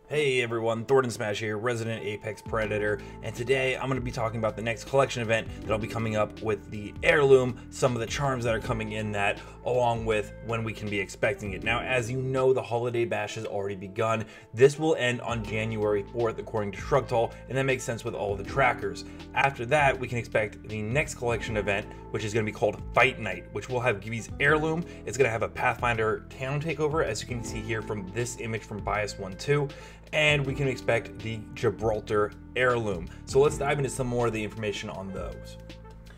Hey everyone, Thornton Smash here, Resident Apex Predator, and today I'm going to be talking about the next collection event that'll be coming up with the Heirloom, some of the charms that are coming in that, along with when we can be expecting it. Now, as you know, the holiday bash has already begun. This will end on January 4th, according to Shrugtall, and that makes sense with all the trackers. After that, we can expect the next collection event, which is going to be called Fight Night, which will have Gibby's Heirloom. It's going to have a Pathfinder town takeover, as you can see here from this image from Bias 1-2. And we can expect the Gibraltar Heirloom. So let's dive into some more of the information on those.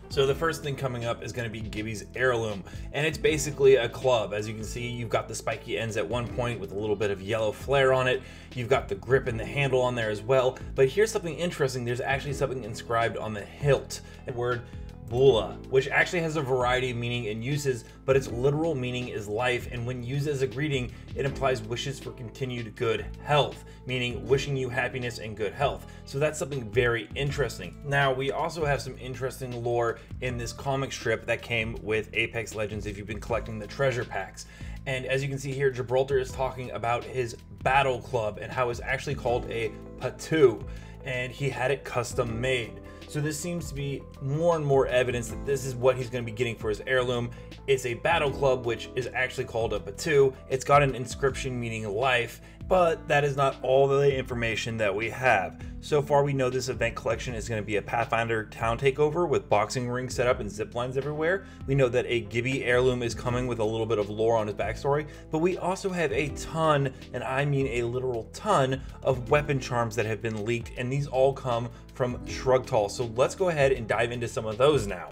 So the first thing coming up is going to be Gibby's Heirloom, and it's basically a club. As you can see, you've got the spiky ends at one point with a little bit of yellow flare on it. You've got the grip and the handle on there as well. But here's something interesting. There's actually something inscribed on the hilt, the word Bula, which actually has a variety of meaning and uses, but its literal meaning is life, and when used as a greeting, it implies wishes for continued good health, meaning wishing you happiness and good health. So that's something very interesting. Now, we also have some interesting lore in this comic strip that came with Apex Legends if you've been collecting the treasure packs. And as you can see here, Gibraltar is talking about his battle club and how it's actually called a patu, and he had it custom made. So this seems to be more and more evidence that this is what he's going to be getting for his heirloom. It's a battle club, which is actually called a patu. It's got an inscription meaning life, but that is not all the information that we have. So far, we know this event collection is going to be a Pathfinder town takeover with boxing rings set up and zip lines everywhere. We know that a Gibby Heirloom is coming with a little bit of lore on his backstory, but we also have a ton, and I mean a literal ton, of weapon charms that have been leaked, and these all come from Shrugtall. So let's go ahead and dive into some of those now.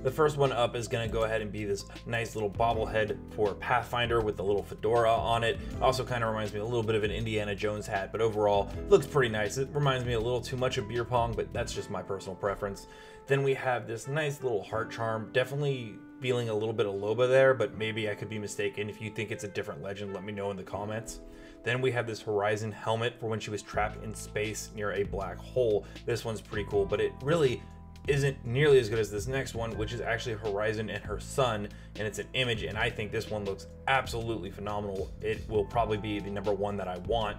The first one up is going to go ahead and be this nice little bobblehead for Pathfinder with the little fedora on it. Also kind of reminds me a little bit of an Indiana Jones hat, but overall it looks pretty nice. It reminds me a little too much of beer pong, but that's just my personal preference. Then we have this nice little heart charm, definitely feeling a little bit of Loba there, but maybe I could be mistaken. If you think it's a different legend, let me know in the comments. Then we have this Horizon helmet for when she was trapped in space near a black hole. This one's pretty cool, but it really isn't nearly as good as this next one, which is actually Horizon and her son, and it's an image, and I think this one looks absolutely phenomenal. It will probably be the #1 that I want.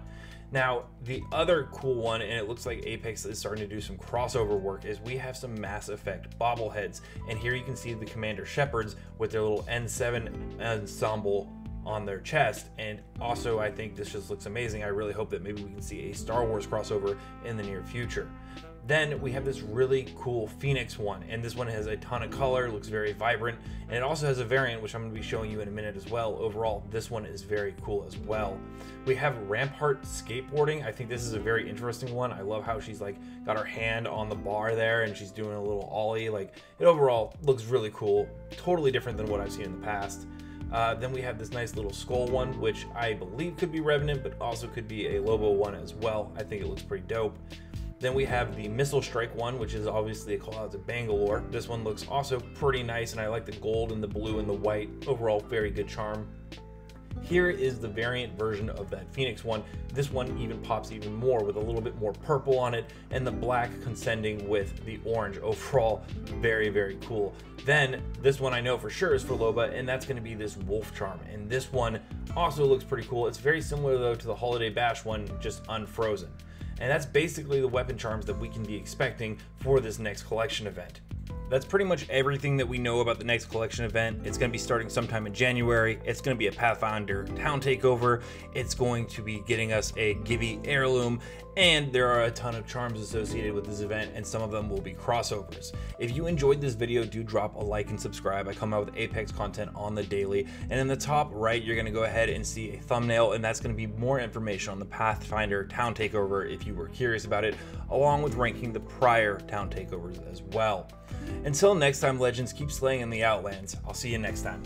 Now, the other cool one, and it looks like Apex is starting to do some crossover work, is we have some Mass Effect bobbleheads, and here you can see the Commander Shepards with their little N7 ensemble on their chest. And also, I think this just looks amazing. I really hope that maybe we can see a Star Wars crossover in the near future. Then we have this really cool Phoenix one, and this one has a ton of color, looks very vibrant, and it also has a variant which I'm going to be showing you in a minute as well. Overall, this one is very cool as well. We have Rampart skateboarding. I think this is a very interesting one. I love how she's like got her hand on the bar there and she's doing a little ollie. Like, it overall looks really cool, totally different than what I've seen in the past. Then we have this nice little skull one, which I believe could be Revenant, but also could be a Lobo one as well. I think it looks pretty dope. Then we have the Missile Strike one, which is obviously a call out to Bangalore. This one looks also pretty nice, and I like the gold and the blue and the white. Overall, very good charm. Here is the variant version of that Phoenix one. This one even pops even more with a little bit more purple on it and the black contending with the orange. Overall, very, very cool. Then this one I know for sure is for Loba, and that's going to be this wolf charm. And this one also looks pretty cool. It's very similar though to the Holiday Bash one, just unfrozen. And that's basically the weapon charms that we can be expecting for this next collection event. That's pretty much everything that we know about the next collection event. It's going to be starting sometime in January. It's going to be a Pathfinder town takeover. It's going to be getting us a Gibby Heirloom, and there are a ton of charms associated with this event, and some of them will be crossovers. If you enjoyed this video, do drop a like and subscribe. I come out with Apex content on the daily, and in the top right, you're going to go ahead and see a thumbnail, and that's going to be more information on the Pathfinder town takeover if you were curious about it, along with ranking the prior town takeovers as well. Until next time, Legends, keep slaying in the Outlands. I'll see you next time.